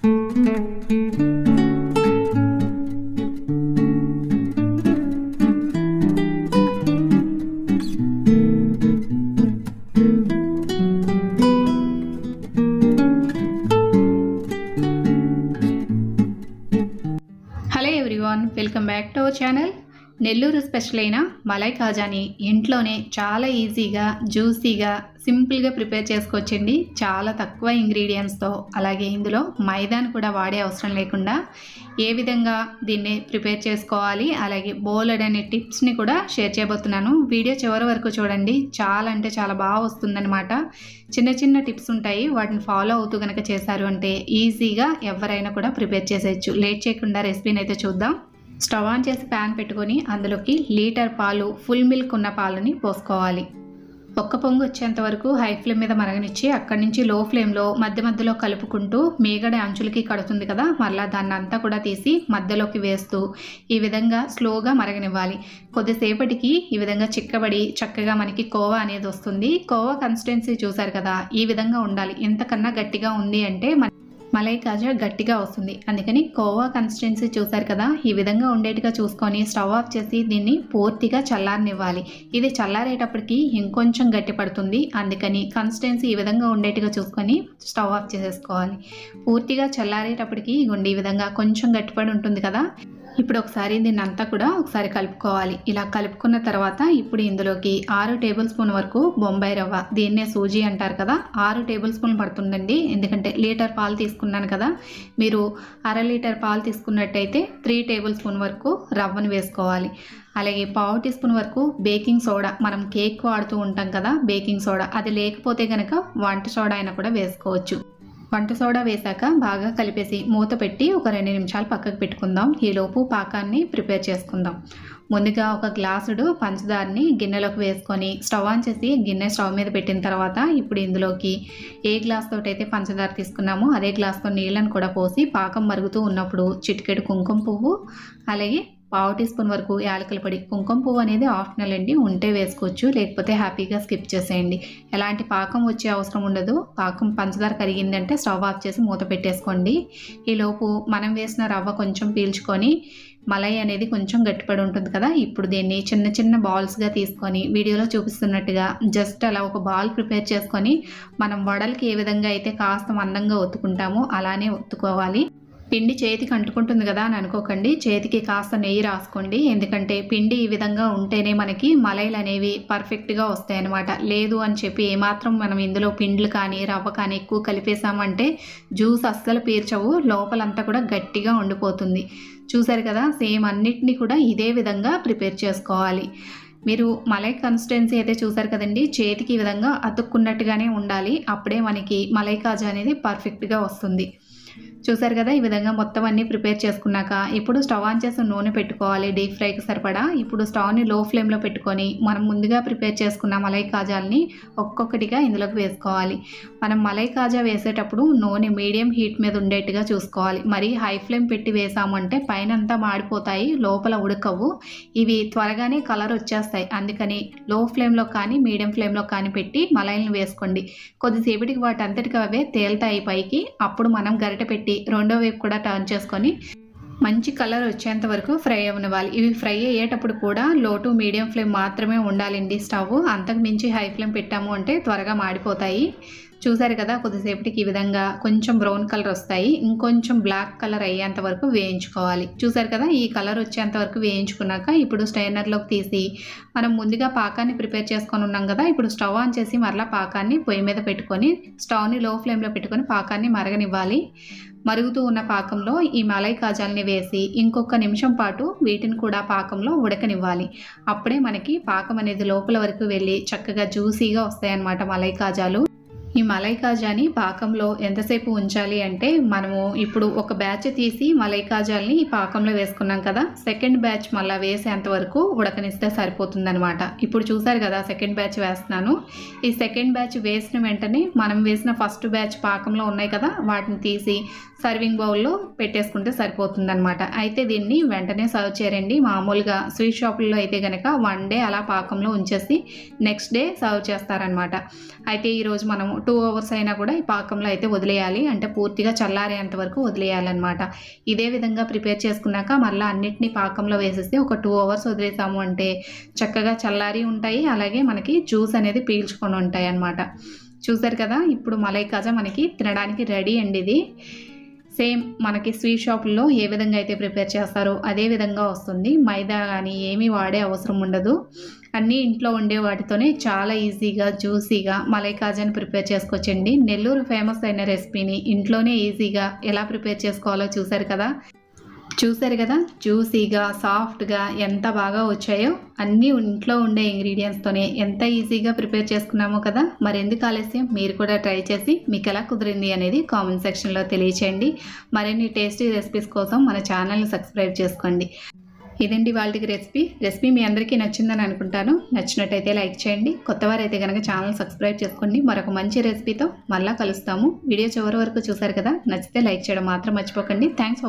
Hello everyone, welcome back to our channel. Nellore special అయిన మలై కాజాని ఇంట్లోనే చాలా ఈజీగా, జ్యూసీగా, సింపుల్గా ప్రిపేర్ చేసుకోవచ్చండి. చాలా తక్కువ ఇంగ్రీడియంట్స్తో, అలాగే ఇందులో మైదాను కూడా వాడే అవసరం లేకుండా ఏ విధంగా దీన్ని ప్రిపేర్ చేసుకోవాలి, అలాగే బోలెడనే టిప్స్ని కూడా షేర్ చేయబోతున్నాను. వీడియో చివరి వరకు చూడండి. చాలా అంటే చాలా బాగా వస్తుందన్నమాట. చిన్న చిన్న టిప్స్ ఉంటాయి, వాటిని ఫాలో అవుతూ కనుక చేశారు అంటే ఈజీగా ఎవరైనా కూడా ప్రిపేర్ చేసేయచ్చు. లేట్ చేయకుండా రెసిపీని అయితే చూద్దాం. స్టవ్ ఆన్ చేసి ప్యాన్ పెట్టుకొని అందులోకి లీటర్ పాలు, ఫుల్ మిల్క్ ఉన్న పాలని పోసుకోవాలి. ఒక్క పొంగు వచ్చేంత వరకు హై ఫ్లేమ్ మీద మరగనిచ్చి అక్కడి నుంచి లో ఫ్లేమ్లో మధ్య మధ్యలో కలుపుకుంటూ మీగడ అంచులకి కడుతుంది కదా, మళ్ళీ దాన్ని అంతా కూడా తీసి మధ్యలోకి వేస్తూ ఈ విధంగా స్లోగా మరగనివ్వాలి. కొద్దిసేపటికి ఈ విధంగా చిక్కబడి చక్కగా మనకి కోవా అనేది వస్తుంది. కోవా కన్సిస్టెన్సీ చూసారు కదా, ఈ విధంగా ఉండాలి. ఇంతకన్నా గట్టిగా ఉంది అంటే మలై కాజా గట్టిగా వస్తుంది. అందుకని కోవా కన్సిస్టెన్సీ చూసారు కదా, ఈ విధంగా ఉండేట్టుగా చూసుకొని స్టవ్ ఆఫ్ చేసి దీన్ని పూర్తిగా చల్లారనివ్వాలి. ఇది చల్లారేటప్పటికి ఇంకొంచెం గట్టి పడుతుంది. అందుకని కన్సిస్టెన్సీ ఈ విధంగా ఉండేట్టుగా చూసుకొని స్టవ్ ఆఫ్ చేసేసుకోవాలి. పూర్తిగా చల్లారేటప్పటికి ఈ విధంగా కొంచెం గట్టిపడి ఉంటుంది కదా. ఇప్పుడు ఒకసారి దీన్ని అంతా కూడా ఒకసారి కలుపుకోవాలి. ఇలా కలుపుకున్న తర్వాత ఇప్పుడు ఇందులోకి 6 టేబుల్ స్పూన్ వరకు బొంబాయి రవ్వ, దీన్నే సూజీ అంటారు కదా, 6 టేబుల్ స్పూన్ పడుతుందండి. ఎందుకంటే లీటర్ పాలు తీసుకున్నాను కదా, మీరు అర లీటర్ పాలు తీసుకున్నట్టయితే 3 టేబుల్ స్పూన్ వరకు రవ్వను వేసుకోవాలి. అలాగే పావు టీ స్పూన్ వరకు బేకింగ్ సోడా, మనం కేక్ వాడుతూ ఉంటాం కదా బేకింగ్ సోడా, అది లేకపోతే కనుక వంట సోడా అయినా కూడా వేసుకోవచ్చు. వంట సోడా వేశాక బాగా కలిపేసి మూత పెట్టి ఒక 2 నిమిషాలు పక్కకు పెట్టుకుందాం. ఈలోపు పాకాన్ని ప్రిపేర్ చేసుకుందాం. ముందుగా ఒక గ్లాసుడు పంచదారని గిన్నెలోకి వేసుకొని స్టవ్ ఆన్ చేసి గిన్నె స్టవ్ మీద పెట్టిన తర్వాత ఇప్పుడు ఇందులోకి ఏ గ్లాస్ తోటి అయితే పంచదార తీసుకున్నామో అదే గ్లాస్తో నీళ్ళను కూడా పోసి పాకం మరుగుతూ ఉన్నప్పుడు చిటికెడు కుంకుమ పువ్వు, అలాగే పావు టీ స్పూన్ వరకు యాలకుల పొడి. కుంకుమ పువ్వు అనేది ఆప్షనల్ అండి, ఉంటే వేసుకోవచ్చు, లేకపోతే హ్యాపీగా స్కిప్ చేసేయండి. ఎలాంటి పాకం వచ్చే అవసరం ఉండదు. పాకం పంచదార కరిగిందంటే స్టవ్ ఆఫ్ చేసి మూత పెట్టేసుకోండి. ఈలోపు మనం వేసిన రవ్వ కొంచెం పీల్చుకొని మలై అనేది కొంచెం గట్టిపడి ఉంటుంది కదా, ఇప్పుడు దీన్ని చిన్న చిన్న బాల్స్గా తీసుకొని వీడియోలో చూపిస్తున్నట్టుగా జస్ట్ అలా ఒక బాల్ ప్రిపేర్ చేసుకొని మనం వడలకి ఏ విధంగా అయితే కాస్త మందంగా ఒత్తుకుంటామో అలానే ఒత్తుకోవాలి. పిండి చేతికి అంటుకుంటుంది కదా అని అనుకోకండి, చేతికి కాస్త నెయ్యి రాసుకోండి. ఎందుకంటే పిండి ఈ విధంగా ఉంటేనే మనకి మలైలు అనేవి పర్ఫెక్ట్గా వస్తాయి అన్నమాట. లేదు అని చెప్పి ఏమాత్రం మనం ఇందులో పిండ్లు కానీ రవ్వ కానీ ఎక్కువ కలిపేసామంటే జ్యూస్ అస్సలు పీర్చవు, లోపలంతా కూడా గట్టిగా ఉండిపోతుంది. చూసారు కదా, సేమ్ అన్నిటినీ కూడా ఇదే విధంగా ప్రిపేర్ చేసుకోవాలి. మీరు మలై కన్సిస్టెన్సీ అయితే చూసారు కదండి, చేతికి ఈ విధంగా అతుక్కున్నట్టుగానే ఉండాలి. అప్పుడే మనకి మలై కాజా అనేది పర్ఫెక్ట్గా వస్తుంది. చూసారు కదా, ఈ విధంగా మొత్తం అన్నీ ప్రిపేర్ చేసుకున్నాక ఇప్పుడు స్టవ్ ఆన్ చేసి నూనె పెట్టుకోవాలి డీప్ ఫ్రైకి సరిపడా. ఇప్పుడు స్టవ్ని లో ఫ్లేమ్లో పెట్టుకొని మనం ముందుగా ప్రిపేర్ చేసుకున్న మలై కాజాలని ఒక్కొక్కటిగా ఇందులోకి వేసుకోవాలి. మనం మలై కాజా వేసేటప్పుడు నూనె మీడియం హీట్ మీద ఉండేట్టుగా చూసుకోవాలి. మరి హై ఫ్లేమ్ పెట్టి వేసామంటే పైన అంతా మాడిపోతాయి, లోపల ఉడకవు. ఇవి త్వరగానే కలర్ వచ్చేస్తాయి. అందుకని లో ఫ్లేమ్లో కానీ మీడియం ఫ్లేమ్లో కానీ పెట్టి మలైలను వేసుకోండి. కొద్దిసేపటికి వాటి అంతటికి అవే తేలుతాయి పైకి. అప్పుడు మనం గరిటె పెట్టి రెండో వైపు కూడా టర్న్ చేసుకొని మంచి కలర్ వచ్చేంత వరకు ఫ్రై అవ్వనివ్వాలి. ఇవి ఫ్రై అయ్యేటప్పుడు కూడా లో టు మీడియం ఫ్లేమ్ మాత్రమే ఉండాలండి స్టవ్. అంతకు మించి హై ఫ్లేమ్ పెట్టాము అంటే త్వరగా మాడిపోతాయి. చూసారు కదా, కొద్దిసేపటికి ఈ విధంగా కొంచెం బ్రౌన్ కలర్ వస్తాయి. ఇంకొంచెం బ్లాక్ కలర్ అయ్యేంత వరకు వేయించుకోవాలి. చూసారు కదా, ఈ కలర్ వచ్చేంత వరకు వేయించుకున్నాక ఇప్పుడు స్ట్రైనర్లోకి తీసి మనం ముందుగా పాకాన్ని ప్రిపేర్ చేసుకొని ఉన్నాం కదా, ఇప్పుడు స్టవ్ ఆన్ చేసి మరలా పాకాన్ని పొయ్యి మీద పెట్టుకొని స్టవ్ని లో ఫ్లేమ్లో పెట్టుకొని పాకాన్ని మరగనివ్వాలి. మరుగుతూ ఉన్న పాకంలో ఈ మలై కాజాలని వేసి ఇంకొక నిమిషం పాటు వీటిని కూడా పాకంలో ఉడకనివ్వాలి. అప్పుడే మనకి పాకం అనేది లోపల వరకు వెళ్ళి చక్కగా జ్యూసీగా వస్తాయన్నమాట మలై కాజాలు. ఈ మలై కాజాని పాకంలో ఎంతసేపు ఉంచాలి అంటే, మనము ఇప్పుడు ఒక బ్యాచ్ తీసి మలై కాజాలని ఈ పాకంలో వేసుకున్నాం కదా, సెకండ్ బ్యాచ్ మళ్ళీ వేసేంత వరకు ఉడకనిస్తే సరిపోతుందనమాట. ఇప్పుడు చూసారు కదా, సెకండ్ బ్యాచ్ వేస్తున్నాను. ఈ సెకండ్ బ్యాచ్ వేసిన వెంటనే మనం వేసిన ఫస్ట్ బ్యాచ్ పాకంలో ఉన్నాయి కదా, వాటిని తీసి సర్వింగ్ బౌల్లో పెట్టేసుకుంటే సరిపోతుందనమాట. అయితే దీన్ని వెంటనే సర్వ్ చేయరండి. మామూలుగా స్వీట్ షాపుల్లో అయితే కనుక 1 డే అలా పాకంలో ఉంచేసి నెక్స్ట్ డే సర్వ్ చేస్తారనమాట. అయితే ఈరోజు మనము 2 అవర్స్ అయినా కూడా ఈ పాకంలో అయితే వదిలేయాలి. అంటే పూర్తిగా చల్లారేంత వరకు వదిలేయాలన్నమాట. ఇదే విధంగా ప్రిపేర్ చేసుకున్నాక మళ్ళీ అన్నిటినీ పాకంలో వేసేసి ఒక 2 అవర్స్ వదిలేసాము అంటే చక్కగా చల్లారి ఉంటాయి. అలాగే మనకి జ్యూస్ అనేది పీల్చుకొని ఉంటాయి అన్నమాట. చూసారు కదా, ఇప్పుడు మలై కాజా మనకి తినడానికి రెడీ అండి. ఇది సేమ్ మనకి స్వీట్ షాపుల్లో ఏ విధంగా అయితే ప్రిపేర్ చేస్తారో అదే విధంగా వస్తుంది. మైదా కానీ ఏమీ వాడే అవసరం ఉండదు. అన్నీ ఇంట్లో ఉండే వాటితోనే చాలా ఈజీగా జ్యూసీగా మలై కాజాని ప్రిపేర్ చేసుకోవచ్చండి. నెల్లూరు ఫేమస్ అయిన రెసిపీని ఇంట్లోనే ఈజీగా ఎలా ప్రిపేర్ చేసుకోవాలో చూసారు కదా జ్యూసీగా సాఫ్ట్గా ఎంత బాగా వచ్చాయో. అన్నీ ఇంట్లో ఉండే ఇంగ్రీడియంట్స్తోనే ఎంత ఈజీగా ప్రిపేర్ చేసుకున్నామో కదా. మరెందుకు ఆలస్యం, మీరు కూడా ట్రై చేసి మీకు ఎలా కుదిరింది అనేది కామెంట్ సెక్షన్లో తెలియచేయండి. మరిన్ని టేస్టీ రెసిపీస్ కోసం మన ఛానల్ని సబ్స్క్రైబ్ చేసుకోండి. ఇదండి వాళ్ళకి రెసిపీ మీ అందరికీ నచ్చిందని అనుకుంటాను. నచ్చినట్టయితే లైక్ చేయండి. కొత్తవారైతే కనుక ఛానల్ సబ్స్క్రైబ్ చేసుకోండి. మరొక మంచి రెసిపీతో మళ్ళీ కలుస్తాము. వీడియో చివరి వరకు చూసారు కదా, నచ్చితే లైక్ చేయడం మాత్రం మర్చిపోకండి. థ్యాంక్స్.